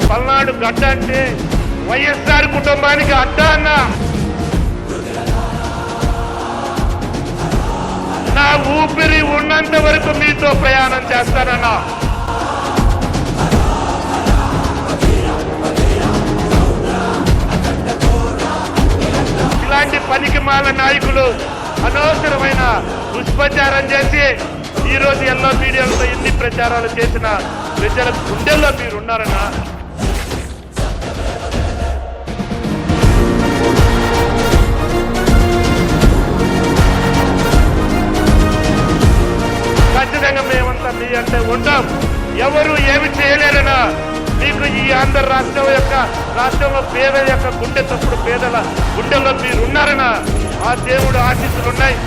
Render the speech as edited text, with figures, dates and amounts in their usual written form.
పల్నాడు గడ్డ అంటే వైఎస్ఆర్ కుటుంబానికి అడ్డ అన్న. నా ఊపిరి ఉన్నంత వరకు మీతో ప్రయాణం చేస్తానన్నా. ఇలాంటి పనికిమాల నాయకులు అనవసరమైన దుష్ప్రచారం చేసి ఈరోజు ఎల్లో మీడియాలతో ఎన్ని ప్రచారాలు చేసిన ప్రజల గుండెల్లో మీరున్నారన్నా. ఖచ్చితంగా మేమంతా మీ అంటే ఉంటాం. ఎవరు ఏమి చేయలేరనా. మీకు ఈ ఆంధ్ర రాష్ట్రంలో పేదల యొక్క గుండె తప్పుడు పేదల గుండెల్లో మీరు ఉన్నారనా. ఆ దేవుడు ఆశీస్సులు ఉన్నాయి.